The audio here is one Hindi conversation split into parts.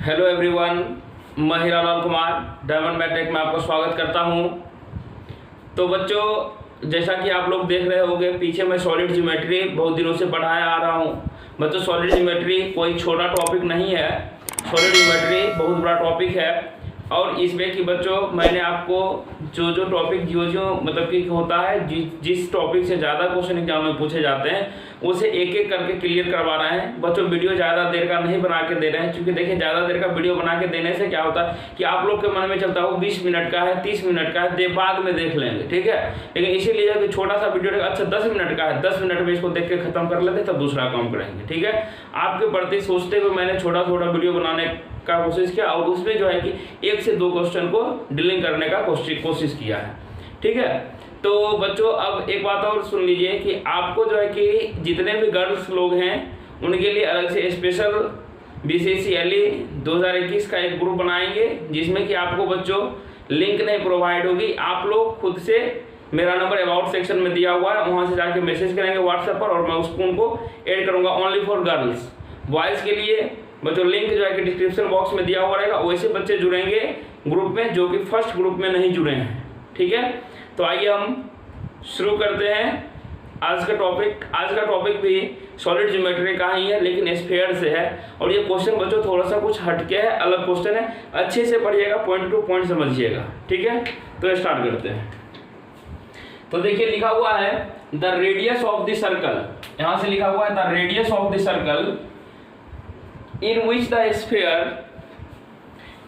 हेलो एवरीवन, मैं हीरालाल कुमार डायमंड मैट्रिक में आपका स्वागत करता हूं। तो बच्चों, जैसा कि आप लोग देख रहे होंगे, पीछे मैं सॉलिड ज्योमेट्री बहुत दिनों से पढ़ाया आ रहा हूं। बच्चों, सॉलिड ज्योमेट्री कोई छोटा टॉपिक नहीं है। सॉलिड ज्योमेट्री बहुत बड़ा टॉपिक है और इसमें कि बच्चों मैंने आपको जो टॉपिक जो मतलब कि होता है, जिस टॉपिक से ज़्यादा क्वेश्चन एग्जाम में पूछे जाते हैं उसे एक एक करके क्लियर करवा रहे हैं। बच्चों, वीडियो ज़्यादा देर का नहीं बना के दे रहे हैं, क्योंकि देखिए ज़्यादा देर का वीडियो बना के देने से क्या होता है कि आप लोग के मन में चलता हो 20 मिनट का है, 30 मिनट का है, बाद में देख लेंगे, ठीक है। लेकिन इसीलिए कि छोटा सा वीडियो अच्छा 10 मिनट का है, 10 मिनट में इसको देख के खत्म कर लेते तब दूसरा काम करेंगे, ठीक है। आपके प्रति सोचते हुए मैंने छोटा वीडियो बनाने का कोशिश किया और उसमें जो है कि 1 से 2 क्वेश्चन को डीलिंग करने का कोशिश किया है, ठीक है। तो बच्चों, अब एक बात और सुन लीजिए कि आपको जो है कि जितने भी गर्ल्स लोग हैं उनके लिए अलग से स्पेशल BCSE 2021 का एक ग्रुप बनाएंगे, जिसमें कि आपको बच्चों लिंक नहीं प्रोवाइड होगी। आप लोग खुद से, मेरा नंबर अबाउट सेक्शन में दिया हुआ है, वहाँ से जाके मैसेज करेंगे व्हाट्सएप पर और मैं उसको उनको ऐड करूँगा ओनली फॉर गर्ल्स। बॉयज़ के लिए बच्चों लिंक जो है कि डिस्क्रिप्शन बॉक्स में दिया हुआ रहेगा। वैसे बच्चे जुड़ेंगे ग्रुप में जो कि फर्स्ट ग्रुप में नहीं जुड़े हैं, ठीक है। तो आइए हम शुरू करते हैं आज का टॉपिक। आज का टॉपिक भी सॉलिड ज्योमेट्री का ही है, लेकिन स्फीयर से है। और ये क्वेश्चन बच्चों थोड़ा सा कुछ हटके है, अलग क्वेश्चन है। अच्छे से पढ़िएगा, पॉइंट टू पॉइंट समझिएगा, ठीक है। तो स्टार्ट करते हैं। तो देखिए लिखा हुआ है the radius of the circle. यहाँ से लिखा हुआ है the radius of the circle in which the sphere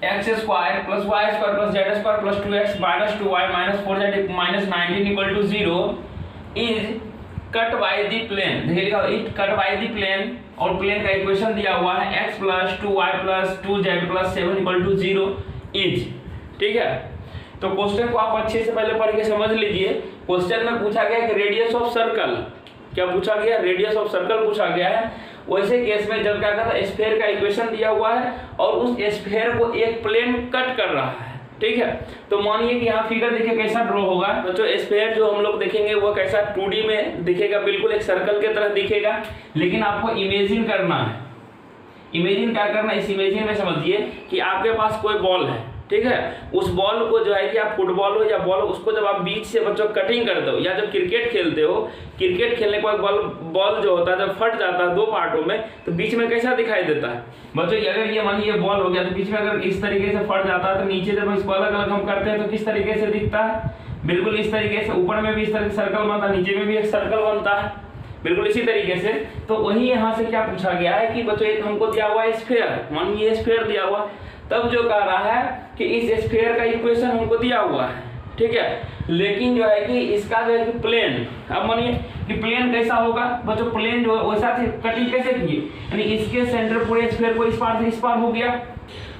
x square plus y square plus z square plus 2x minus 2y minus 4z minus 19 equal to 0 is cut by the plane। देखिए लिखा it cut by the plane और प्लेन का इक्वेशन दिया हुआ है x plus 2y plus 2z plus 7 equal to 0 is, ठीक है। तो क्वेश्चन को आप अच्छे से पहले पढ़ के समझ लीजिए। क्वेश्चन में पूछा गया कि रेडियस ऑफ सर्कल, क्या पूछा गया? रेडियस ऑफ सर्कल पूछा गया है। वैसे केस में जब क्या करता है, स्फीयर का इक्वेशन दिया हुआ है और उस स्फीयर को एक प्लेन कट कर रहा है, ठीक है। तो मानिए कि यहाँ फिगर देखिए कैसा ड्रॉ होगा। बच्चों, स्फीयर जो हम लोग देखेंगे वो कैसा 2D में दिखेगा, बिल्कुल एक सर्कल की तरह दिखेगा। लेकिन आपको इमेजिन करना है। इमेजिन क्या करना है, इस इमेजिन में समझिए कि आपके पास कोई बॉल है, ठीक है। उस बॉल को जो है कि आप फुटबॉल हो या बॉल, उसको जब आप बीच से बच्चों कटिंग करते हो या जब क्रिकेट खेलते हो, क्रिकेट खेलने के बाद बॉल जो होता है जब फट जाता है 2 पार्टों में, तो बीच में कैसा दिखाई देता है बच्चों? अगर ये मानिए बॉल हो गया तो बीच में अगर इस तरीके से फट जाता है तो नीचे जब इसको अलग अलग हम करते हैं तो किस तरीके से दिखता है? बिल्कुल इस तरीके से। ऊपर में भी इस तरह से सर्कल बनता है, नीचे में भी एक सर्कल बनता है, बिल्कुल इसी तरीके से। तो वही यहाँ से क्या पूछा गया है कि बच्चों एक हमको दिया हुआ है स्फीयर, मानिए स्फीयर दिया हुआ, तब जो कह रहा है कि इस स्फीयर का इक्वेशन हमको दिया हुआ है, ठीक है। लेकिन जो है कि इसका जो है कि प्लेन, अब मानिए कि प्लेन कैसा होगा बच्चों? प्लेन जो है वैसा से कटिंग कैसे किए, यानी इसके सेंटर पूरे स्फीयर को इस पार से इस पार हो गया।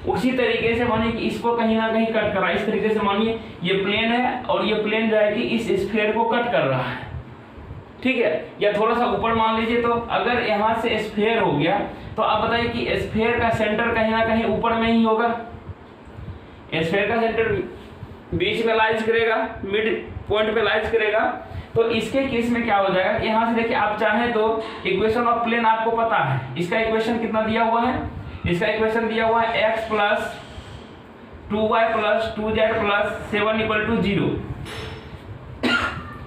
उसी तरीके से मानिए कि इसको कहीं ना कहीं कट करा। इस तरीके से मानिए ये प्लेन है और ये प्लेन जो है कि इस स्फीयर को कट कर रहा है, ठीक है। या थोड़ा सा ऊपर मान लीजिए, तो अगर यहाँ से स्फीयर हो गया तो आप बताइए कि स्फीयर का सेंटर कहीं ना कहीं ऊपर में ही होगा। स्फीयर का सेंटर बीच में लाइज करेगा, मिड पॉइंट पे लाइज करेगा। तो इसके केस में क्या हो जाएगा, यहाँ से देखिए आप चाहें तो इक्वेशन ऑफ प्लेन आपको पता है। इसका इक्वेशन कितना दिया हुआ है? इसका इक्वेशन दिया हुआ है x plus 2y plus 2z plus 7 equal to 0,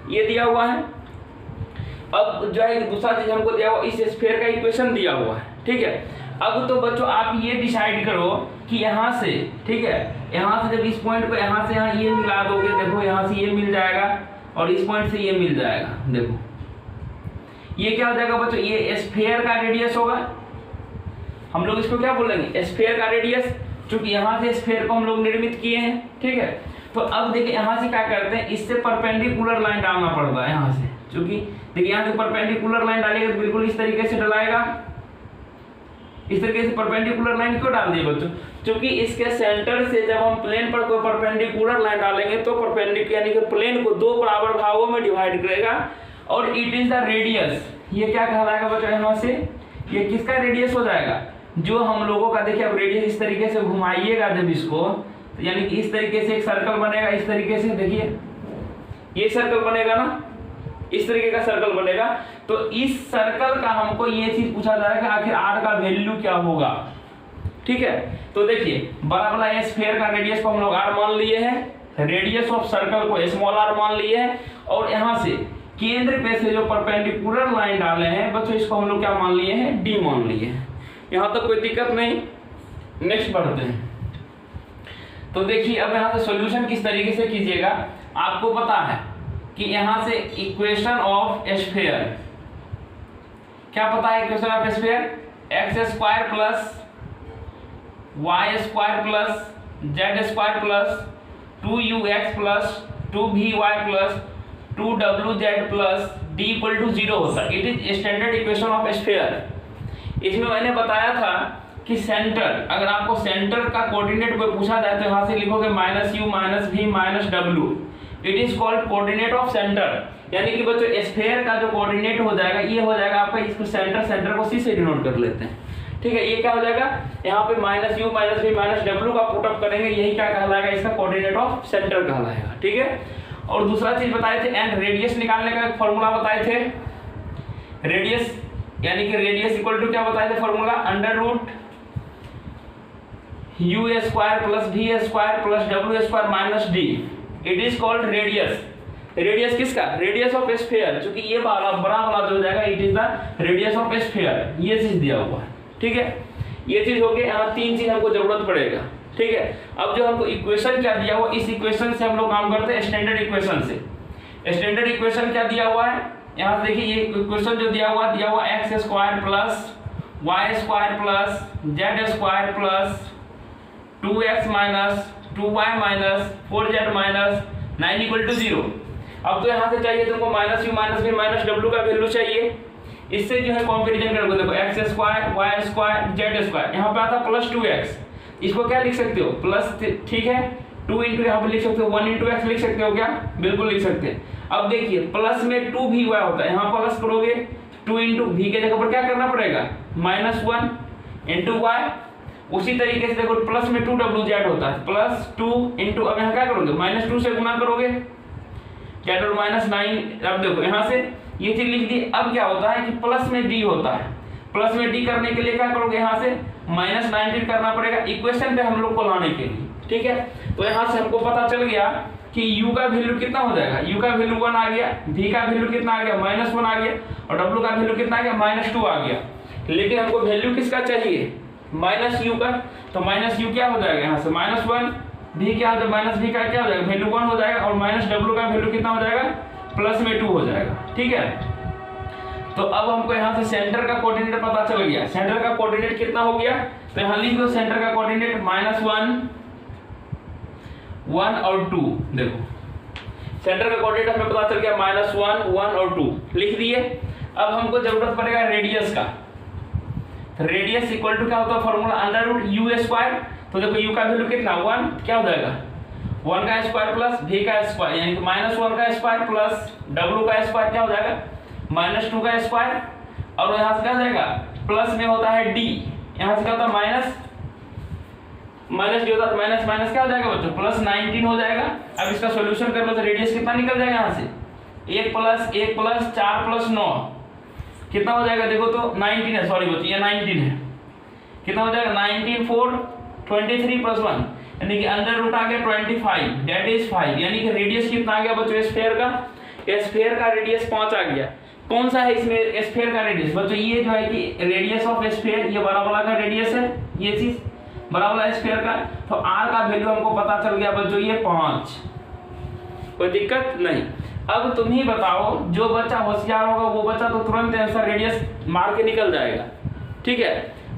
ये दिया हुआ है। अब जो है दूसरा चीज हमको दिया हुआ, इस स्फीयर का इक्वेशन दिया हुआ है, ठीक है। अब तो बच्चों आप ये डिसाइड करो कि यहाँ से, ठीक है, यहाँ से जब इस पॉइंट को यहाँ से यहाँ ये मिला दोगे, देखो यहाँ से ये मिल जाएगा और इस पॉइंट से ये मिल जाएगा। देखो ये क्या हो जाएगा बच्चों? ये स्फीयर का रेडियस होगा। हम लोग इसको क्या बोलेंगे? स्फीयर का रेडियस, क्योंकि यहाँ से स्फीयर को हम लोग निर्मित किए हैं, ठीक है। तो अब देखिए यहाँ से क्या करते हैं, इससे परपेंडिकुलर लाइन डालना पड़ता है यहाँ से, क्योंकि देखिए यहाँ से परपेंडिकुलर लाइन डालेगा तो बिल्कुल इस तरीके से डलाएगा। इस तरीके से परपेंडिकुलर लाइन क्यों डाल दिए बच्चों? क्योंकि इसके सेंटर से जब हम प्लेन पर कोई परपेंडिकुलर लाइन डालेंगे तो परपेंडिकुलर यानी कि प्लेन को 2 बराबर भागों में डिवाइड करेगा और इट इज द रेडियस। ये क्या कहलाएगा बच्चों? यहाँ से ये किसका रेडियस हो जाएगा? जो हम लोगों का, देखिए अब रेडियस इस तरीके से घुमाइएगा जब इसको, तो यानी कि इस तरीके से एक सर्कल बनेगा। इस तरीके से देखिए ये सर्कल बनेगा ना, इस तरीके का सर्कल बनेगा। तो इस सर्कल का हमको ये चीज पूछा जाएगा आखिर r का वैल्यू क्या होगा, ठीक है। तो देखिए बड़ा वाला स्फीयर का रेडियस को हम लोग r मान लिए हैं, रेडियस ऑफ सर्कल को स्मॉल r मान लिए हैं, और यहाँ से केंद्र पे से जो परपेंडिकुलर लाइन डाले हैं बच्चों इसको हम लोग क्या मान लिए हैं, d मान लिए हैं। यहाँ तक कोई दिक्कत नहीं। नेक्स्ट बढ़ते हैं। तो देखिए अब यहाँ से सॉल्यूशन किस तरीके से कीजिएगा, आपको पता है कि यहाँ से इक्वेशन ऑफ स्फीयर, क्या पता है equation of sphere, x square plus y square plus z square plus 2ux plus 2vy plus 2wz plus d equal to 0 होता है। It is standard equation of sphere. इसमें मैंने बताया था कि सेंटर, अगर आपको सेंटर का कोऑर्डिनेट कोई पूछा जाए तो यहाँ से लिखोगे -u -v -w। It is called coordinate of centre, यानी कि बच्चों स्फीयर का जो कोऑर्डिनेट हो जाएगा ये हो जाएगा आपका, इसको सेंटर को c से डिनोट कर लेते हैं। ठीक है, ये क्या हो जाएगा, यहाँ पे -u -v -w का पुटअप करेंगे, यही क्या कहलाएगा, इसका कोऑर्डिनेट ऑफ सेंटर कहलाएगा। ठीक है, और दूसरा चीज बताए थे एंड रेडियस निकालने का एक फॉर्मूला बताए थे। रेडियस यानी कि रेडियस इक्वल टू क्या बताए थे formula, √ u square plus v square plus w square minus d। It is called radius. Radius किसका, रेडियस ऑफ स्फीयर, क्योंकि ये वाला बड़ा वाला जो हो जाएगा it is the radius of sphere, ये चीज दिया हुआ है। ठीक है, ये चीज हो गई। यहाँ 3 चीज हमको जरूरत पड़ेगा। ठीक है, अब जो हमको इक्वेशन क्या दिया हुआ, इस इक्वेशन से हम लोग काम करते हैं स्टैंडर्ड इक्वेशन से। स्टैंडर्ड इक्वेशन क्या दिया हुआ है, यहाँ से देखिए ये इक्वेशन जो दिया हुआ x square plus y square plus z square plus 2x minus 2y minus 4z minus 9 equal to 0। अब तो यहाँ से चाहिए तुमको -u -v -w का वैल्यू चाहिए। इससे जो है कंपैरिजन करोगे, देखो x square y square z square, यहाँ पे आता प्लस 2x, इसको क्या लिख सकते हो प्लस, ठीक है 2 इंटू यहाँ पे लिख सकते हो 1 इंटू एक्स लिख सकते हो क्या, बिल्कुल लिख सकते हैं। अब देखिए प्लस में 2vy होता है, यहाँ प्लस करोगे 2 इंटू v के जगह पर क्या करना पड़ेगा -1 इंटू y। उसी तरीके से देखो प्लस में 2wz होता है, प्लस 2 इंटू, अब यहाँ क्या करोगे -2 से गुना करोगे क्या तो -9। अब देखो यहाँ से ये चीज लिख दी। अब क्या होता है कि प्लस में d होता है, प्लस में d करने के लिए क्या करोगे, यहाँ से -19 करना पड़ेगा इक्वेशन पे हम लोग को लाने के लिए। ठीक है, तो यहाँ से हमको पता चल गया कि u का वैल्यू कितना हो जाएगा, u का वैल्यू 1 आ गया, v का वैल्यू कितना आ गया -1 आ गया, और w का वैल्यू कितना आ गया -2 आ गया। लेकिन हमको वैल्यू किसका चाहिए, -u का, तो -u क्या हो जाएगा, यहाँ से -1, v क्या हो जाएगा, -v का क्या हो जाएगा वैल्यू 1 हो जाएगा, और -w का वैल्यू कितना हो जाएगा प्लस में 2 हो जाएगा। ठीक है, तो अब हमको यहाँ से सेंटर का कोऑर्डिनेट पता चल गया। सेंटर का कोऑर्डिनेट कितना हो गया, तो यहाँ लिख दो सेंटर का कोऑर्डिनेट -1 1 और 2। देखो सेंटर का कोऑर्डिनेट हमें पता चल गया -1 1 और 2 लिख दिए। अब हमको जरूरत पड़ेगा रेडियस का। रेडियस इक्वल टू क्या होता है फॉर्मूला, √ u स्क्वायर। तो देखो u का वैल्यू कितना 1, क्या हो जाएगा 1 का स्क्वायर प्लस v का स्क्वायर, यानी कि -1 का स्क्वायर प्लस w का स्क्वायर क्या हो जाएगा -2 का स्क्वायर, और यहाँ से क्या हो जाएगा प्लस में होता है d, यहाँ से क्या होता है माइनस d होता है, माइनस माइनस क्या हो जाएगा बच्चों प्लस 19 हो जाएगा। अब इसका सॉल्यूशन कर लो तो रेडियस कितना निकल जाएगा, यहाँ से 1 प्लस 4 प्लस 9 कितना हो जाएगा, देखो तो 19 है, सॉरी बच्चों ये 19 है, कितना हो जाएगा 19 4 23 प्लस 1, यानी कि अंडर रूट आ गया 25, दैट इज 5। यानी कि रेडियस कितना आ गया बच्चों स्फीयर का, स्फीयर का रेडियस 5 आ गया। कौन सा है इसमें स्फीयर का रेडियस बच्चों, ये जो है कि रेडियस ऑफ स्फीयर, ये बड़ा वाला का रेडियस है, ये चीज बड़ा वाला स्फीयर का। तो r का वैल्यू हमको पता चल गया बच्चों ये 5, कोई दिक्कत नहीं। अब तुम ही बताओ, जो बच्चा होशियार होगा वो बच्चा तो तुरंत आंसर रेडियस मार के निकल जाएगा। ठीक है,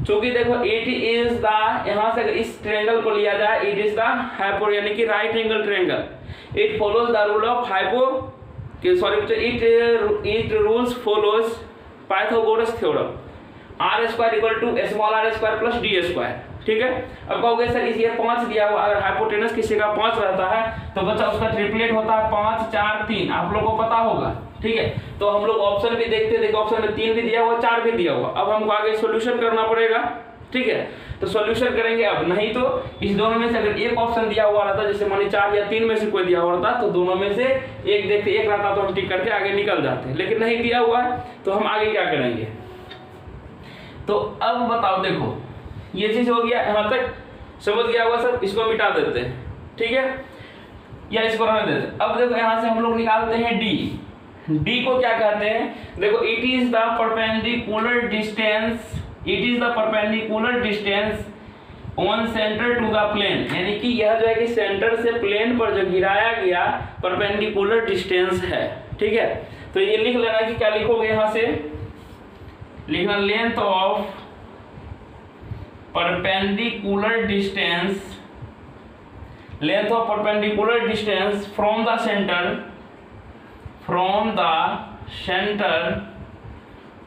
क्योंकि देखो इट इज द, यहाँ से अगर इस ट्रायंगल को लिया जाए इट इज द हाइपो, यानी कि right angle triangle. It follows the rule of hypo, sorry it rules follows Pythagoras theorem, r square equal to small r square plus d square. ठीक है, अब कहोगे सर इस ये 5 दिया हुआ, अगर हाइपोटेनस किसी का 5 रहता है तो बच्चा उसका ट्रिपलेट होता है 5 4 3, आप लोगों को पता होगा। ठीक है, तो हम लोग ऑप्शन भी देखते, देखो ऑप्शन में 3 भी दिया हुआ 4 भी दिया हुआ। अब हमको आगे सॉल्यूशन करना पड़ेगा। ठीक है, तो सॉल्यूशन करेंगे। अब नहीं तो इस दोनों में से अगर एक ऑप्शन दिया हुआ रहता, जैसे मानिए 4 या 3 में से कोई दिया हुआ रहता, तो दोनों में से एक देखते, एक रहता तो हम टिक करके आगे निकल जाते, लेकिन नहीं दिया हुआ है तो हम आगे क्या करेंगे। तो अब बताओ, देखो ये चीज हो गया, यहाँ तक समझ गया होगा सब। इसको मिटा देते हैं, ठीक है, या इसको रहने देते हैं। अब देखो यहाँ से हम लोग निकालते हैं डी। डी को क्या कहते हैं, देखो it is the perpendicular distance, it is the perpendicular distance on centre to the plane, यानी कि यह जो है कि सेंटर से प्लेन पर जो गिराया गया परपेंडिकुलर डिस्टेंस है, ठीक है। तो ये लिख लेना कि क्या लिखोगे, यहाँ से लिखना length of perpendicular distance, length of perpendicular distance from the centre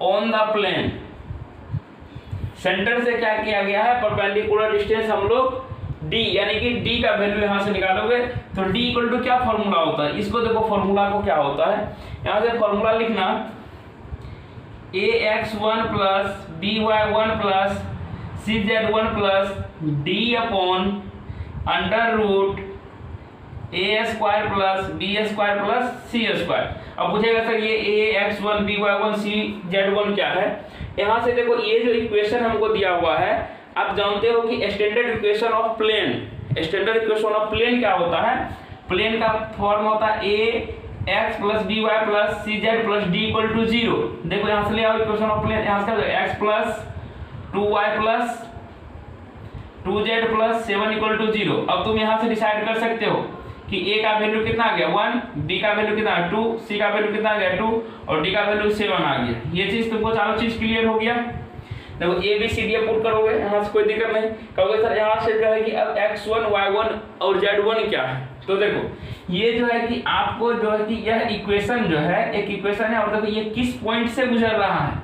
on the plane. Centre से क्या किया गया है, परपेंडिकुलर डिस्टेंस हम लोग डी, यानी कि डी का वैल्यू यहां से निकालोगे तो डी इक्वल टू क्या फॉर्मूला होता है, इसको देखो फॉर्मूला को क्या होता है, यहां से फॉर्मूला लिखना ax1 plus by1 plus cz1 plus d upon under root a square plus b square plus c square. अब पूछेगा सर ये ax1 by1 cz1 क्या है, यहाँ से देखो ये जो इक्वेशन हमको दिया हुआ है, आप जानते हो कि standard equation of plane, standard equation of plane क्या होता है, प्लेन का फॉर्म होता है ax plus by plus cz plus d equal to 0। देखो यहाँ से ले आओ इक्वेशन ऑफ प्लेन, यहाँ से x plus 2y plus 2z plus 7 equal to 0। अब तुम यहाँ से डिसाइड कर सकते हो कि a का वैल्यू कितना आ गया 1, b का वैल्यू कितना 2, c का वैल्यू कितना आ गया 2 और d का वैल्यू 7 आ गया। ये चीज तुमको चारों चीज क्लियर हो गया। देखो a b c d put करोगे, यहाँ से कोई दिक्कत नहीं, कहोगे सर यहाँ से जो है कि अब x1 y1 और z1 क्या है, तो देखो ये जो है कि आपको जो है कि यह इक्वेशन जो है एक इक्वेशन है, और देखो ये किस पॉइंट से गुजर रहा है,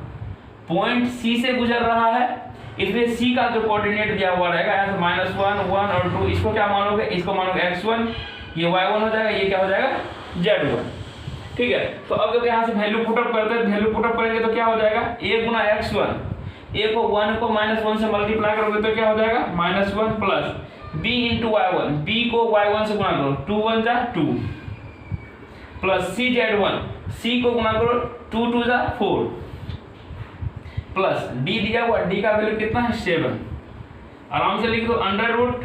पॉइंट c से गुजर रहा है, इसलिए c का जो कोऑर्डिनेट दिया हुआ रहेगा यहाँ से -1 1 और 2, इसको क्या मानोगे, इसको मानोगे x1, ये y1 हो जाएगा, ये क्या हो जाएगा z1, ठीक है। तो अब जब यहाँ से वैल्यू पुटअप करते हैं, वैल्यू पुटअप करेंगे तो क्या हो जाएगा, a गुना x1, a को 1 को -1 से मल्टीप्लाई करोगे तो क्या हो जाएगा -1 plus b into y1, b को y1 से गुना करो 2 1 जा 2 प्लस c z1, c को गुना करो 2 2 जा 4 प्लस d दिया हुआ, d का वैल्यू कितना है 7, आराम से लिख दो under root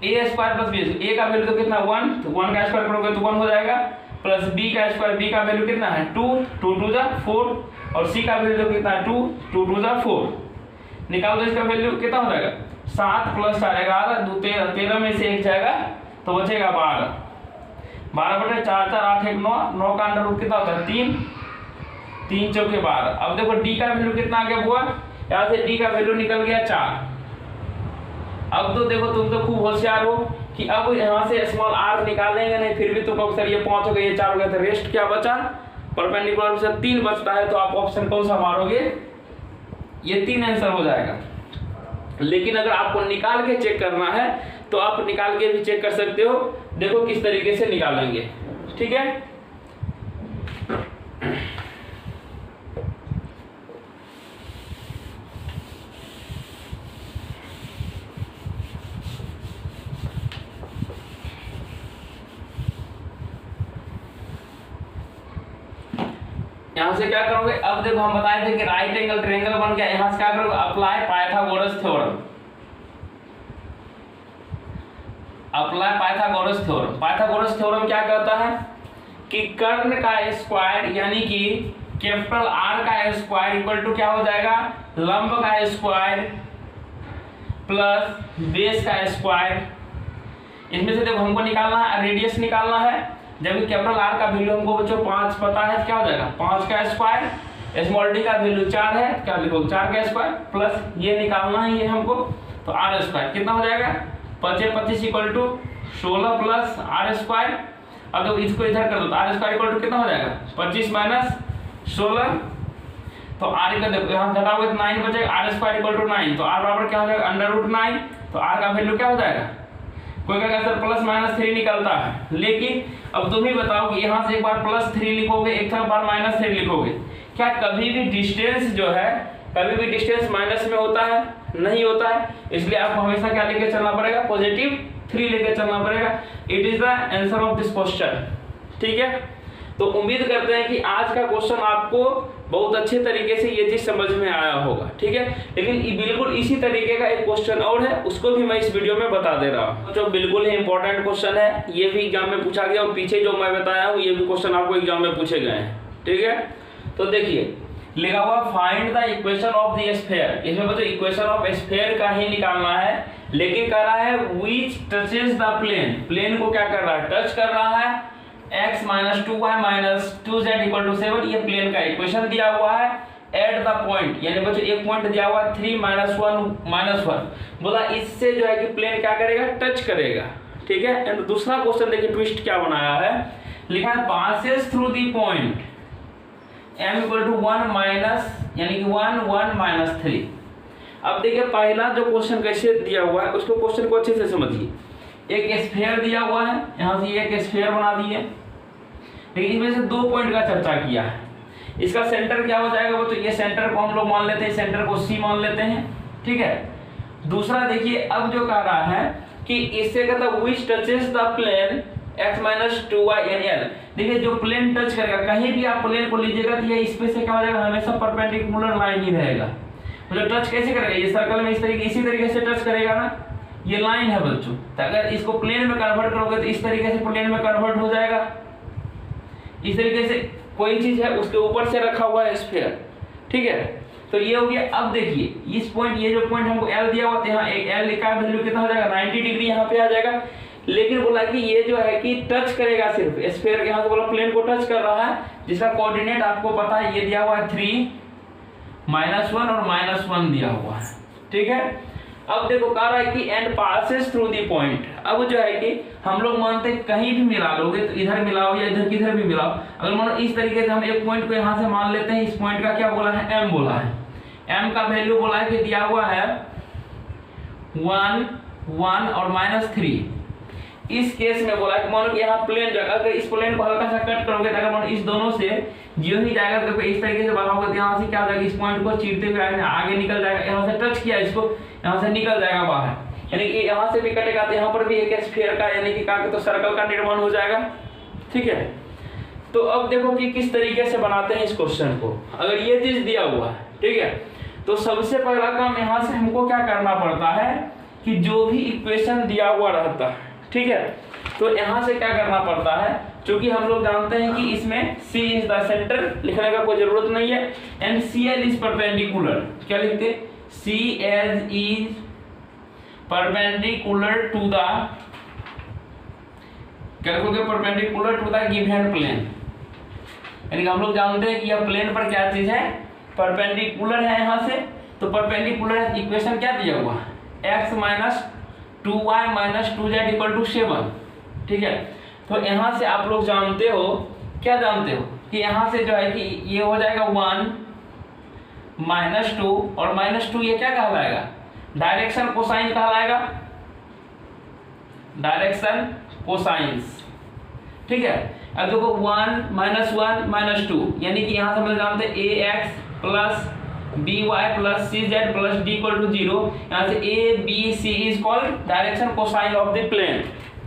a square plus b, a का वैल्यू तो कितना 1, तो 1 का स्क्वायर करोगे तो 1 हो जाएगा, प्लस b का स्क्वायर, b का वैल्यू कितना है 2 2 2 जा 4 और c का वैल्यू तो कितना है 2 2 2 जा 4, निकाल दो इसका वैल्यू कितना हो जाएगा 7 प्लस 4 11 2 13 में से 1 जाएगा तो बचेगा 12, 12 बटे 4 4 8 1 9, 9 का अंडर रूट कितना होता है 3 3 चौके 12। अब देखो d का वैल्यू कितना आ गया बुआ, यहाँ से d का वैल्यू निकल गया 4। अब तो देखो तुम तो खूब होशियार हो कि अब यहाँ से स्मॉल r निकालेंगे नहीं, फिर भी तुम कहोगे सर ये 5 हो गए, ये 4 हो गए, तो रेस्ट क्या बचा, परपेंडिकुलर से 3 बचता है, तो आप ऑप्शन कौन सा मारोगे, ये 3 आंसर हो जाएगा। लेकिन अगर आपको निकाल के चेक करना है तो आप निकाल के भी चेक कर सकते हो, देखो किस तरीके से निकालेंगे, ठीक है। यहाँ से क्या करोगे, अब देखो हम बताए थे कि राइट एंगल ट्रायंगल बन गया, यहाँ से क्या करोगे apply Pythagoras theorem, apply Pythagoras theorem. Pythagoras theorem क्या कहता है कि कर्ण का स्क्वायर यानी कि कैपिटल R का स्क्वायर इक्वल टू क्या हो जाएगा, लंब का स्क्वायर प्लस बेस का स्क्वायर। इसमें से देखो हमको निकालना है रेडियस निकालना है, जबकि कैपिटल R का वैल्यू हमको बच्चों 5 पता है, क्या हो जाएगा 5 का स्क्वायर, स्मॉल d का वैल्यू 4 है, क्या लिखोगे 4 का स्क्वायर प्लस ये निकालना है ये हमको, तो r स्क्वायर कितना हो जाएगा 5 25 equal to 16 plus r square. अब देखो इसको इधर कर दो तो r स्क्वायर इक्वल टू कितना हो जाएगा 25 माइनस 16, तो r का देखो यहाँ घटाओगे तो 9 बचेगा, r स्क्वायर इक्वल टू 9, तो r बराबर क्या हो जाएगा अंडर रूट 9, तो r का वैल्यू क्या हो जाएगा, कोई कहेगा सर प्लस माइनस 3 निकलता है, लेकिन अब तुम ही बताओ कि यहाँ से एक बार प्लस 3 लिखोगे, एक बार माइनस 3 लिखोगे, क्या कभी भी डिस्टेंस जो है, कभी भी डिस्टेंस माइनस में होता है, नहीं होता है, इसलिए आपको हमेशा क्या लेके चलना पड़ेगा, पॉजिटिव 3 लेके चलना पड़ेगा। It is the answer of this question, ठीक है। तो उम्मीद करते हैं कि आज का क्वेश्चन आपको बहुत अच्छे तरीके से ये चीज समझ में आया होगा, ठीक है। लेकिन बिल्कुल इसी तरीके का एक क्वेश्चन और है, उसको भी मैं इस वीडियो में बता दे रहा हूँ, जो बिल्कुल ही इंपॉर्टेंट क्वेश्चन है। ये भी एग्जाम में पूछा गया और पीछे जो मैं बताया हूँ ये भी क्वेश्चन आपको एग्जाम में पूछे गए हैं, ठीक है। तो देखिए लिखा हुआ find the equation of the sphere. इसमें बच्चों इक्वेशन ऑफ स्फीयर का ही निकालना है, लेकिन कह रहा है which touches the plane. Plane को क्या कर रहा है, टच कर रहा है। x - 2y - 2z = 7 ये प्लेन का इक्वेशन दिया हुआ है। एट द पॉइंट यानी बच्चों एक पॉइंट दिया हुआ है 3 - 1 - 1 बोला, इससे जो है कि प्लेन क्या करेगा, टच करेगा, ठीक है। एंड दूसरा क्वेश्चन देखिए ट्विस्ट क्या बनाया है, लिखा है passes through the point m = 1 minus यानी कि 1 1 - 3। अब देखिए पहला जो क्वेश्चन कैसे दिया हुआ है उसको क्वेश्चन को अच्छे से समझिए। एक स्फीयर दिया हुआ है, यहाँ से एक स्फीयर बना दिए, लेकिन इसमें से 2 पॉइंट का चर्चा किया है। इसका सेंटर क्या हो जाएगा, वो तो ये सेंटर को हम लोग मान लेते हैं, सेंटर को C मान लेते हैं, ठीक है। दूसरा देखिए अब जो कह रहा है कि इससे कहता है which touches the plane x - 2y यानी l। देखिए जो प्लेन टच करेगा, कहीं भी आप प्लेन को लीजिएगा तो ये इस पे से क्या हो जाएगा, हमेशा परपेंडिकुलर लाइन ही रहेगा। मतलब टच कैसे करेगा, ये सर्कल में इसी तरीके से टच करेगा ना, ये लाइन है बच्चों। तो अगर इसको प्लेन में कन्वर्ट करोगे तो इस तरीके से प्लेन में कन्वर्ट हो जाएगा। इस तरीके से कोई चीज है उसके ऊपर से रखा हुआ है स्फीयर, ठीक है। तो ये हो गया। अब देखिए इस पॉइंट, ये जो पॉइंट हमको L दिया हुआ था, यहाँ एक L का वैल्यू कितना हो जाएगा, 90 डिग्री यहाँ पे आ जाएगा। लेकिन बोला कि ये जो है कि टच करेगा सिर्फ स्फीयर के, यहाँ से बोला प्लेन को टच कर रहा है, जिसका कोऑर्डिनेट आपको पता है, ये दिया हुआ है 3 - 1 और -1 दिया हुआ है, ठीक है। अब देखो कह रहा है कि and passes through the point. अब जो है कि हम लोग मानते हैं कहीं भी मिला लोगे तो इधर मिलाओ या इधर किधर भी मिलाओ। अगर मानो इस तरीके से हम एक पॉइंट को यहाँ से मान लेते हैं, इस पॉइंट का क्या बोला है, m बोला है। m का वैल्यू बोला है कि दिया हुआ है 1 1 और -3। इस केस में बोला कि मानो कि यहाँ प्लेन जो अगर इस प्लेन को हल्का सा कट करोगे तो अगर मानो इस दोनों से जो ही जाएगा तो इस तरीके से बढ़ाओगे तो यहाँ से क्या हो जाएगा, इस पॉइंट को चीरते हुए आगे निकल जाएगा। यहाँ से टच किया इसको, यहाँ से निकल जाएगा बाहर, यानी कि यहाँ से भी कटेगा तो यहाँ पर भी एक स्फीयर का यानी कि क्या तो सर्कल का निर्माण हो जाएगा, ठीक है। तो अब देखो कि किस तरीके से बनाते हैं इस क्वेश्चन को। अगर ये चीज दिया हुआ है, ठीक है, तो सबसे पहला काम यहाँ से हमको क्या करना पड़ता है कि जो भी इक्वेशन दिया हुआ रहता है, ठीक है, तो यहाँ से क्या करना पड़ता है, क्योंकि हम लोग जानते हैं कि इसमें C इज द सेंटर, लिखने का कोई जरूरत नहीं है। एंड CL इज परपेंडिकुलर, क्या लिखते हैं, CL is perpendicular to the, क्या लिखोगे, perpendicular to the given plane. यानी कि हम लोग जानते हैं कि यह प्लेन पर क्या चीज है, परपेंडिकुलर है यहाँ से। तो परपेंडिकुलर इक्वेशन क्या दिया हुआ, x - 2y - 2z = 7, ठीक है। तो यहाँ से आप लोग जानते हो, क्या जानते हो कि यहाँ से जो है कि ये हो जाएगा 1 - 2 और -2 ये क्या कहलाएगा, डायरेक्शन कोसाइन कहलाएगा, डायरेक्शन कोसाइंस, ठीक है। अब देखो 1 - 1 - 2 यानी कि यहाँ से हम जानते हैं ax + by + cz + d = 0। यहाँ से a b c is called direction cosine of the plane,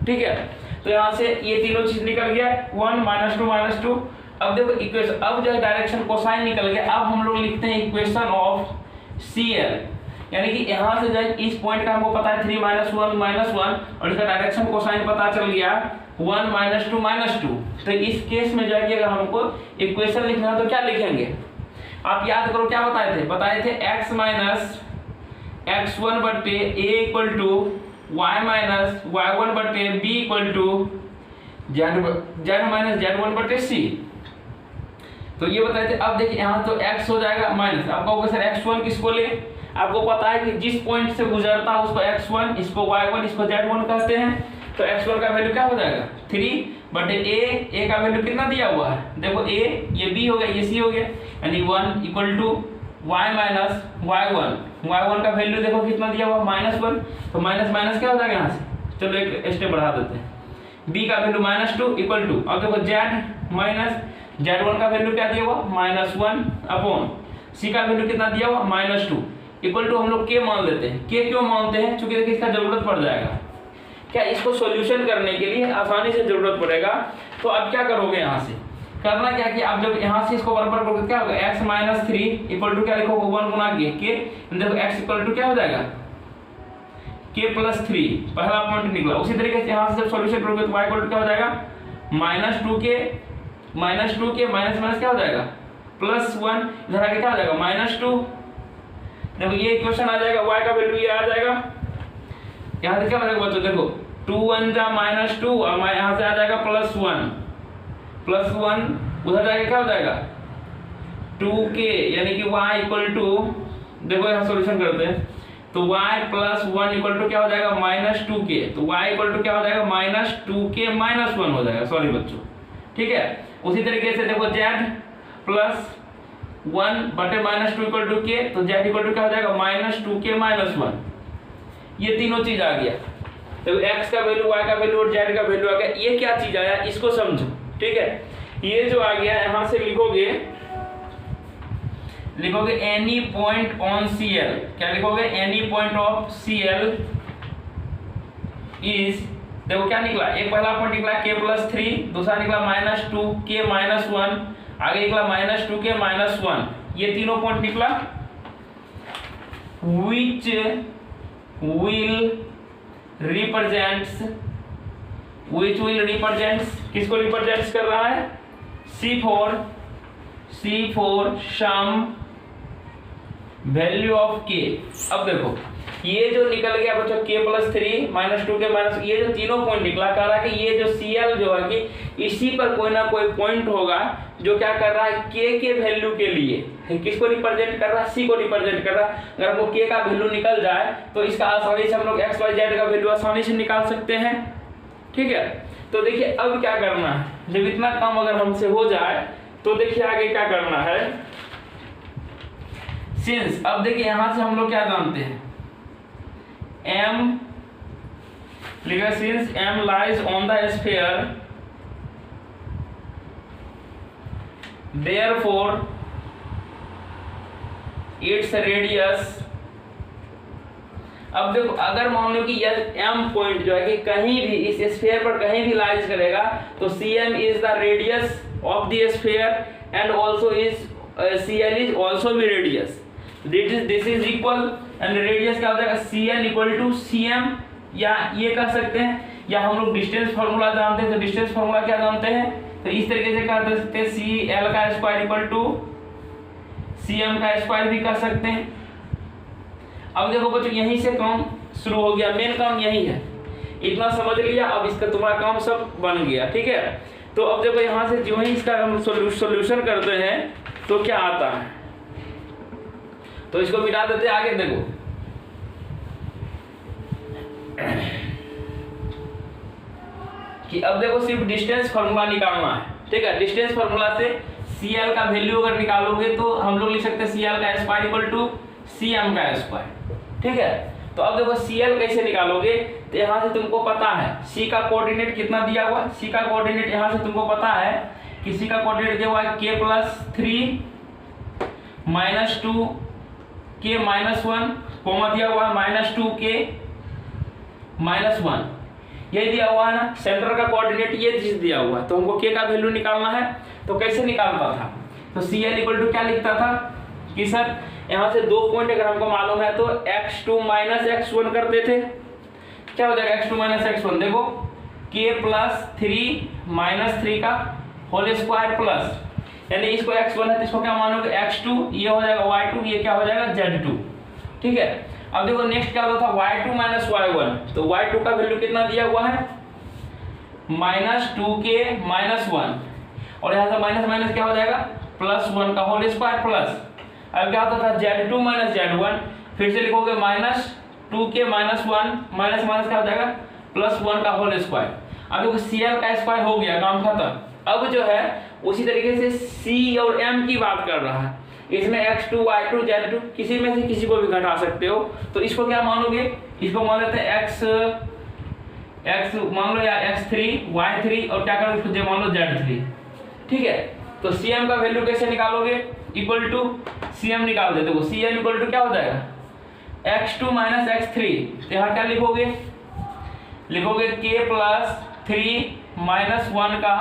ठीक है। तो यहाँ से ये तीनों चीज निकल गया, 1 - 2 - 2। अब देखो इक्वेशन, अब जो है डायरेक्शन कोसाइन निकल गया। अब हम लोग लिखते हैं इक्वेशन ऑफ CL, यानी कि यहाँ से जो है इस पॉइंट का हमको पता है 3 - 1 - 1 और इसका डायरेक्शन कोसाइन पता चल गया 1 - 2 - 2। तो इस केस में जो है कि अगर हमको इक्वेशन लिखना है तो क्या लिखेंगे, आप याद करो क्या बताए थे x - x1 बटे a = y - y1 बटे b = z - z1 बटे c। तो ये बताए थे। अब देखिए यहाँ तो x हो जाएगा माइनस, आप कहोगे सर x1 किसको ले, आपको पता है कि जिस पॉइंट से गुजरता है उसको x1, इसको y1, इसको z1 कहते हैं। तो x1 का वैल्यू क्या हो जाएगा 3 बटे a का वैल्यू कितना दिया हुआ है, देखो a, ये b हो गया, ये c हो गया, यानी 1 = y - y1 का वैल्यू देखो कितना दिया हुआ -1। तो माइनस माइनस क्या हो जाएगा यहाँ से, चलो एक स्टेप बढ़ा देते हैं। b का वैल्यू -2 = अब देखो z - z1 का वैल्यू क्या दिया हुआ -1 अपॉन c का वैल्यू कितना दिया हुआ -2 = हम लोग k मान लेते हैं। k क्यों मानते हैं, क्योंकि देखिए इसका जरूरत पड़ जाएगा, क्या इसको सॉल्यूशन करने के लिए आसानी से जरूरत पड़ेगा। तो अब क्या करोगे, यहाँ से करना क्या कि आप जब यहाँ से इसको बराबर करोगे क्या होगा, x माइनस 3 इक्वल टू क्या लिखोगे 1 गुना के। देखो x इक्वल टू क्या हो जाएगा k प्लस 3, पहला पॉइंट निकला। उसी तरीके से यहाँ से जब सॉल्यूशन करोगे तो y इक्वल टू क्या हो जाएगा माइनस 2k माइनस माइनस क्या हो जाएगा प्लस 1, इधर आके क्या हो जाएगा माइनस 2। देखो ये इक्वेशन आ जाएगा, y का वैल्यू ये आ जाएगा। यहाँ से क्या हो जाएगा बच्चों, देखो 2 1 जा माइनस 2 और यहाँ से आ जाएगा प्लस 1 उधर जाके क्या हो जाएगा 2k, यानी कि y इक्वल टू, देखो यहाँ सॉल्यूशन करते हैं तो y प्लस 1 इक्वल टू क्या हो जाएगा माइनस 2k। तो y इक्वल टू क्या हो जाएगा माइनस 2k माइनस 1 हो जाएगा, सॉरी बच्चों, ठीक है। उसी तरीके से देखो z प्लस 1 बटे माइनस 2 इक्वल टू k, तो z इक्वल टू क्या हो जाएगा माइनस 2k माइनस 1। ये तीनों चीज आ गया। तो x का वैल्यू, y का वैल्यू और z का वैल्यू आ गया। ये क्या चीज आया इसको समझो, ठीक है। ये जो आ गया यहाँ से लिखोगे एनी पॉइंट ऑन CL, क्या लिखोगे any point of CL is, देखो क्या निकला, एक पहला पॉइंट निकला k प्लस 3, दूसरा निकला माइनस 2k माइनस 1, आगे निकला माइनस 2k माइनस 1। ये तीनों पॉइंट निकला which will represents किसको रिप्रेजेंट्स कर रहा है C for some value of k। अब देखो ये जो निकल गया बच्चों k plus 3 minus 2k minus, ये जो तीनों पॉइंट निकला, कह रहा है कि ये जो CL जो है कि इसी पर कोई ना कोई पॉइंट होगा जो क्या कर रहा है k के वैल्यू के लिए किसको रिप्रेजेंट कर रहा है, c को रिप्रेजेंट कर रहा है। अगर हमको k का वैल्यू निकल जाए तो इसका आसानी से हम लोग x y z का वैल्यू आसानी से निकाल सकते हैं, ठीक है। तो देखिए अब क्या करना है, जब इतना काम अगर हमसे हो जाए तो देखिए आगे क्या करना है। सिंस, अब देखिए यहां से हम लोग क्या जानते हैं m, लिखा since m lies on the sphere therefore its radius। अब देखो अगर मान लो कि यह m पॉइंट जो है कि कहीं भी इस स्फीयर पर कहीं भी लाइज करेगा तो cm is the radius of the sphere and also is cl is also भी radius, this is equal and radius क्या हो जाएगा cl इक्वल टू cm, या ये कह सकते हैं, या हम लोग डिस्टेंस फार्मूला जानते हैं तो डिस्टेंस फार्मूला क्या जानते हैं, तो इस तरीके से कह सकते हैं cl का स्क्वायर इक्वल टू cm का स्क्वायर भी कह सकते हैं। अब देखो बच्चों यहीं से काम शुरू हो गया, मेन काम यही है, इतना समझ लिया, अब इसका तुम्हारा काम सब बन गया, ठीक है। तो अब देखो यहाँ से जो ही इसका हम सॉल्यूशन करते हैं तो क्या आता है, तो इसको मिटा देते हैं। आगे देखो कि अब देखो सिर्फ डिस्टेंस फार्मूला निकालना है, ठीक है। डिस्टेंस फार्मूला से CL का वैल्यू अगर निकालोगे तो हम लोग लिख सकते हैं CL का स्क्वायर इक्वल टू CM का स्क्वायर, ठीक है। तो अब देखो CL कैसे निकालोगे, तो यहाँ से तुमको पता है C का कोऑर्डिनेट कितना दिया हुआ है, C का कोऑर्डिनेट यहाँ से तुमको पता है कि C का कोऑर्डिनेट दिया हुआ है k plus 3 minus 2k minus 1 comma दिया हुआ है माइनस 2k माइनस 1, ये दिया हुआ है ना। सेंटर का कोऑर्डिनेट ये चीज दिया हुआ है, तो हमको k का वैल्यू निकालना है। तो कैसे निकालता था, तो CL इक्वल टू क्या लिखता था कि सर यहाँ से दो पॉइंट अगर हमको मालूम है तो x2 माइनस x1 करते थे, क्या हो जाएगा x2 माइनस x1, देखो k प्लस 3 माइनस 3 का होल स्क्वायर प्लस, यानी इसको x1 है तो इसको क्या मानोगे x2, ये हो जाएगा y2, ये क्या हो जाएगा z2, ठीक है। अब देखो नेक्स्ट क्या होता था y2 माइनस y1, तो y2 का वैल्यू कितना दिया हुआ है माइनस 2k माइनस 1, और यहाँ से माइनस माइनस क्या हो जाएगा प्लस 1 का होल स्क्वायर प्लस, अब क्या होता था z2 माइनस z1, फिर से लिखोगे minus 2k minus 1 minus minus क्या हो जाएगा प्लस 1 का होल स्क्वायर। अब देखो CL का स्क्वायर हो गया, काम खत्म। अब जो है उसी तरीके से C और M की बात कर रहा है, इसमें x2 y2 z2 किसी में से किसी को भी घटा सकते हो, तो इसको क्या मानोगे, इसको मान लेते हैं x मान लो या x3 y3 और क्या करोगे फिर मान लो z3, ठीक है। तो CM का वैल्यू कैसे निकालोगे, इक्वल टू CM निकाल देते हो, CM इक्वल टू क्या हो जाएगा x2 माइनस x3, तो यहाँ क्या लिखोगे k प्लस 3 माइनस 1 का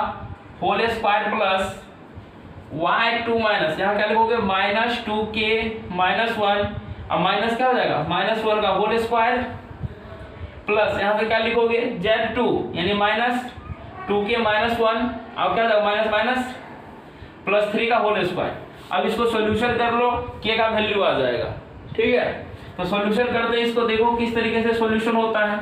whole square plus y2 minus, यहाँ क्या लिखोगे -2k-1, अब माइनस क्या हो जाएगा -1 का होल स्क्वायर प्लस यहाँ पे क्या लिखोगे z2 यानी -2k-1, अब क्या हो जाएगा माइनस माइनस प्लस 3 का होल स्क्वायर। अब इसको सॉल्यूशन कर लो, k का वैल्यू आ जाएगा। ठीक है, तो सॉल्यूशन करते हैं इसको, देखो किस तरीके से सॉल्यूशन होता है।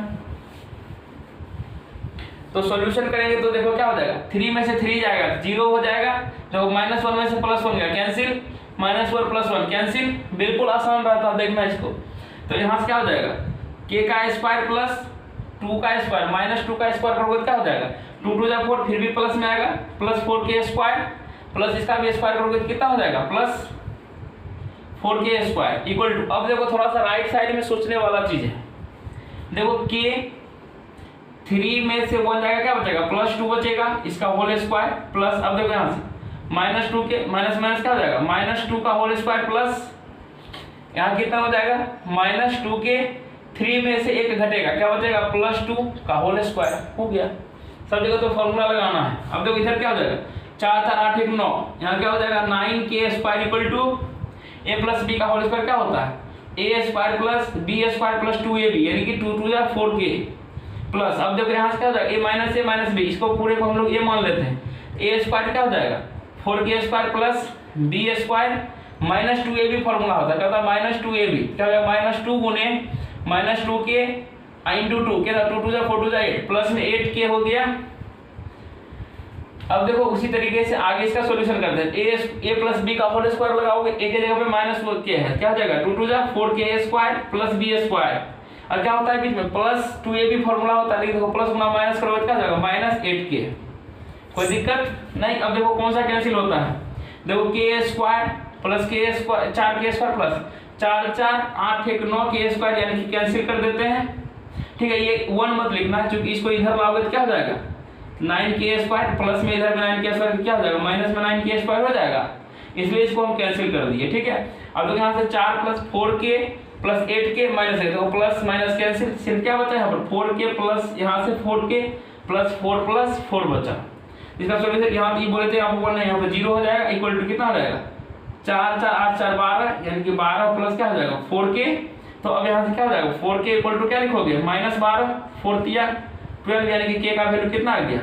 तो सॉल्यूशन करेंगे तो देखो क्या हो जाएगा, 3 में से 3 जाएगा 0 हो जाएगा, जो -1 में से +1 गया कैंसिल, -1 + 1 कैंसिल, बिल्कुल आसान रहता है देखना इसको। तो यहाँ से क्या हो जाएगा k का स्क्वायर प्लस 2 का स्क्वायर -2 का स्क्वायर करोगे क्या हो जाएगा 2 2 जा 4, फिर भी प्लस में आएगा +4k स्क्वायर प्लस इसका भी स्क्वायर करोगे तो कितना हो जाएगा +4k स्क्वायर इक्वल टू, अब देखो थोड़ा सा राइट साइड में सोचने वाला चीज है। देखो k 3 में से 1 जाएगा क्या बचेगा +2 बचेगा, इसका होल स्क्वायर प्लस, अब देखो यहाँ से -2k माइनस माइनस क्या हो जाएगा -2 का होल स्क्वायर प्लस यहाँ कितना हो जाएगा -2k, 3 में से 1 घटेगा क्या बचेगा +2 का होल स्क्वायर हो गया। सब जगह तो फॉर्मूला लगाना है। अब देखो इधर क्या हो जाएगा 4 4 8 1 9, यहाँ क्या हो जाएगा 9k square equal to a plus b का होल स्क्वायर क्या होता है a square plus b square plus 2ab, यानी कि 2 2 जा 4k प्लस, अब देखो यहाँ से क्या हो जाएगा a माइनस b, इसको पूरे को हम लोग ये मान लेते हैं, a स्क्वायर क्या हो जाएगा 4k square plus b square -2ab formula होता है, क्या होता है -2ab, क्या हो जाएगा -2 गुने -2k इंटू 2, क्या था 2 2 जा 4 2 जा 8 प्लस में 8k हो गया। अब देखो उसी तरीके से आगे इसका सॉल्यूशन करते हैं, a प्लस b का होल स्क्वायर लगाओगे, a के जगह पे -4k है, क्या हो जाएगा 2 2 जा 4k square plus b square, और क्या होता है बीच में +2ab फॉर्मूला होता है, लेकिन देखो प्लस गुना माइनस करोगे क्या हो जाएगा -8k, कोई दिक्कत नहीं। अब देखो कौन सा कैंसिल होता है, देखो k square plus k square 4k square plus 4 4 8 1 9k square, यानी कि कैंसिल कर देते हैं। ठीक है, ये 1 मत लिखना क्योंकि इसको इधर लाओगे तो क्या हो जाएगा 9k स्क्वायर प्लस में इधर में 9k स्क्वायर क्या हो जाएगा माइनस में 9k स्क्वायर हो जाएगा, इसलिए इसको हम कैंसिल कर दिए। ठीक है, अब देखो यहाँ से 4 + 4k प्लस 8k माइनस है, देखो प्लस माइनस कैंसिल, सिर्फ क्या बचा यहाँ पर 4k प्लस यहाँ से 4k प्लस 4 प्लस 4 बचा। इसका सॉल्यूशन यहाँ ये बोले थे आपको बोलना है, यहाँ पे 0 हो जाएगा इक्वल टू कितना हो जाएगा 4 4 8 4 12, यानी कि 12 प्लस क्या हो जाएगा 4k। तो अब यहाँ से क्या हो जाएगा 4k इक्वल टू क्या लिखोगे -12 4 तिया 12, यानी कि k का वैल्यू कितना आ गया,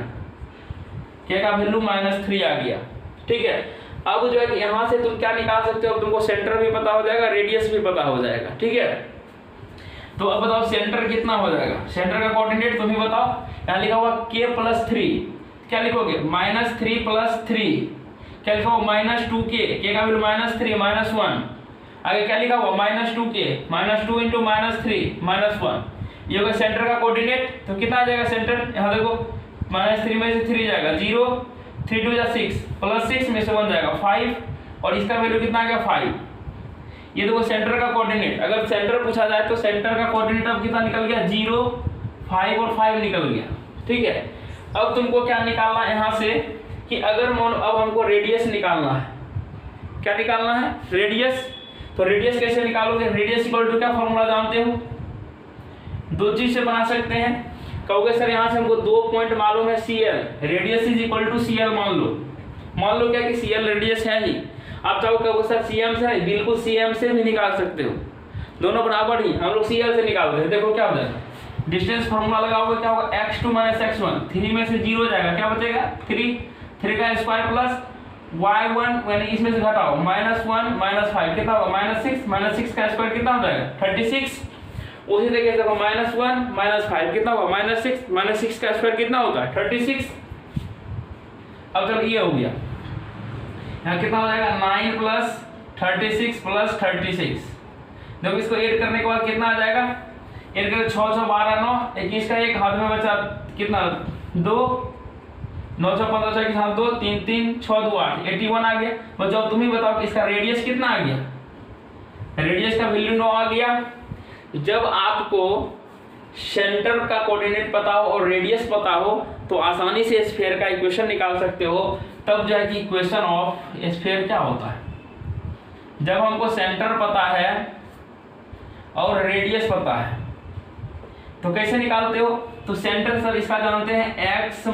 k का वैल्यू -3 आ गया। ठीक है, अब जो है कि यहाँ से तुम क्या निकाल सकते हो, तुमको सेंटर भी पता हो जाएगा, रेडियस भी पता हो जाएगा। ठीक है, तो अब बताओ सेंटर कितना हो जाएगा, सेंटर का कोऑर्डिनेट तुम ही बताओ। यहाँ लिखा हुआ k + 3, क्या लिखोगे -3 + 3, क्या लिखा हुआ -2k, k का वैल्यू -3 -1, आगे क्या लिखा हुआ -2k -2 × -3 -1, ये होगा सेंटर का कोऑर्डिनेट। तो कितना आ जाएगा सेंटर, यहाँ देखो -3 में से 3 जाएगा 0, 3 2 जा 6 प्लस 6 में से 1 जाएगा 5, और इसका वैल्यू कितना आ गया 5। ये देखो सेंटर का कोऑर्डिनेट, अगर सेंटर पूछा जाए तो सेंटर का कोऑर्डिनेट अब कितना निकल गया 0 5 और 5 निकल गया। ठीक है, अब तुमको क्या निकालना है यहाँ से कि अगर अब हमको रेडियस निकालना है, क्या निकालना है रेडियस। तो रेडियस कैसे निकालोगे, रेडियस इक्वल टू क्या फॉर्मूला जानते हो, 2 चीज से बना सकते हैं। कहोगे सर यहाँ से हमको 2 पॉइंट मालूम है CL, radius is equal to CL मान लो क्या कि CL रेडियस है ही। आप चाहो कहोगे सर CM से है, बिल्कुल CM से भी निकाल सकते हो, दोनों बराबर ही, हम लोग CL से निकालते हैं। देखो क्या हो जाएगा, डिस्टेंस फॉर्मूला लगाओगे क्या होगा x2 - x1, 3 में से 0 जाएगा क्या बचेगा 3 का स्क्वायर प्लस y1, यानी इसमें से घटाओ -1 -5 कितना होगा -6 का स्क्वायर कितना हो जाएगा 36। उसी तरीके से देखो -1 -5 कितना होगा -6 का स्क्वायर कितना होता है 36। अब चलो ये हो गया, यहाँ कितना हो जाएगा 9 + 36 + 36। देखो इसको ऐड करने के बाद कितना आ जाएगा, ऐड करके 6 6 12 9 21 का एक हाथ में बचा कितना 2 9 6 15 6 के साथ 2 3 3 6 2 8 81 आ गया। बच्चों तुम ही बताओ इसका रेडियस कितना आ गया, रेडियस का वैल्यू 9 आ गया। जब आपको सेंटर का कोऑर्डिनेट पता हो और रेडियस पता हो तो आसानी से स्फीयर का इक्वेशन निकाल सकते हो। तब जो है कि इक्वेशन ऑफ स्फीयर क्या होता है, जब हमको सेंटर पता है और रेडियस पता है तो कैसे निकालते हो। तो सेंटर सर इसका जानते हैं x -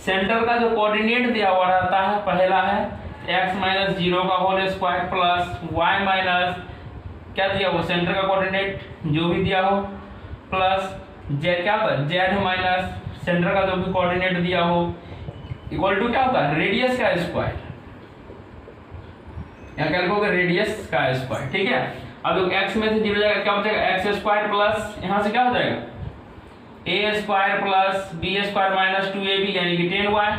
सेंटर का जो कोऑर्डिनेट दिया हुआ रहता है पहला है x माइनस 0 का whole square plus y minus क्या दिया हो सेंटर का कोऑर्डिनेट जो भी दिया हो प्लस z क्या होता है z माइनस सेंटर का जो भी कोऑर्डिनेट दिया हो इक्वल टू क्या होता है रेडियस का स्क्वायर, यहाँ क्या लिखोगे रेडियस का स्क्वायर। ठीक है, अब देखो x में से 0 जाएगा क्या हो जाएगा एक्स स्क्वायर प्लस यहाँ से क्या हो जाएगा A square plus B square minus 2ab यानी कि 10y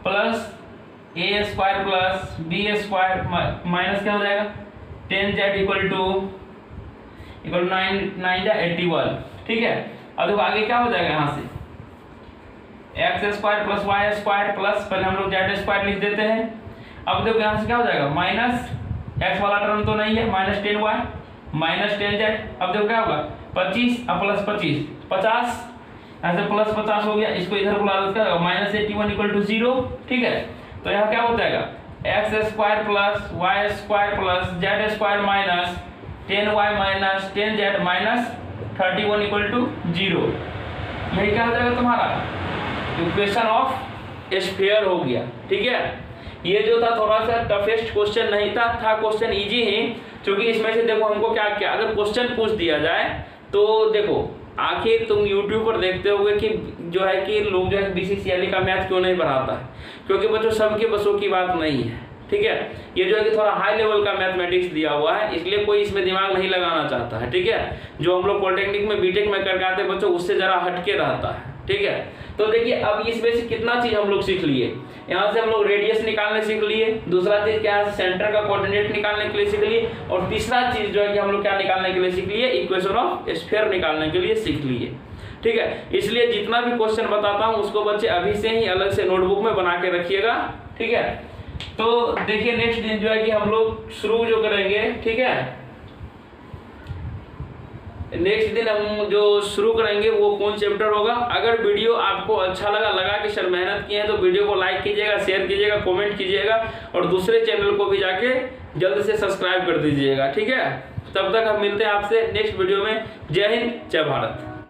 plus A square plus B square minus क्या हो जाएगा 10z इक्वल टू 9 जा 81। ठीक है, अब देखो आगे क्या हो जाएगा यहाँ से x square plus y square plus पहले हम लोग जेड स्क्वायर लिख देते हैं। अब देखो यहाँ से क्या हो जाएगा माइनस एक्स वाला टर्म तो नहीं है माइनस 10y माइनस 10z। अब देखो क्या होगा 25 अब प्लस 25 50 यहाँ से प्लस 50 हो गया, इसको इधर बुला दो क्या होगा माइनस 81 इक्वल टू 0। ठीक है, तो यहाँ क्या हो जाएगा x square plus y square plus z square minus 10y minus 10z minus 31 equal to 0। यही क्या हो जाएगा तुम्हारा इक्वेशन ऑफ स्फीयर हो गया। ठीक है, ये जो था थोड़ा सा टफेस्ट क्वेश्चन नहीं था क्वेश्चन इजी ही, क्योंकि इसमें से देखो हमको क्या क्या अगर क्वेश्चन पूछ दिया जाए तो देखो आखिर तुम YouTube पर देखते होगे कि जो है कि लोग जो है BCCLE का मैथ क्यों नहीं पढ़ाता है, क्योंकि बच्चों सबके बसों की बात नहीं है। ठीक है, ये जो है कि थोड़ा हाई लेवल का मैथमेटिक्स दिया हुआ है, इसलिए कोई इसमें दिमाग नहीं लगाना चाहता है। ठीक है, जो हम लोग पॉलिटेक्निक में बीटेक में करके आते हैं बच्चों उससे जरा हटके रहता है। ठीक है, तो देखिए अब इसमें से कितना चीज हम लोग सीख लिए, यहाँ से हम लोग रेडियस निकालने सीख लिए, दूसरा चीज क्या है सेंटर का कोऑर्डिनेट निकालने के लिए सीख लिए, और तीसरा चीज जो है कि हम लोग क्या निकालने के लिए सीख लिए इक्वेशन ऑफ स्फीयर निकालने के लिए सीख लिए। ठीक है, इसलिए जितना भी क्वेश्चन बताता हूँ उसको बच्चे अभी से ही अलग से नोटबुक में बना के रखिएगा। ठीक है, तो देखिए नेक्स्ट दिन जो है कि हम लोग शुरू जो करेंगे। ठीक है, नेक्स्ट दिन हम जो शुरू करेंगे वो कौन चैप्टर होगा। अगर वीडियो आपको अच्छा लगा कि सर मेहनत किए हैं तो वीडियो को लाइक कीजिएगा, शेयर कीजिएगा, कमेंट कीजिएगा और दूसरे चैनल को भी जाके जल्द से सब्सक्राइब कर दीजिएगा। ठीक है, तब तक हम मिलते हैं आपसे नेक्स्ट वीडियो में। जय हिंद, जय भारत।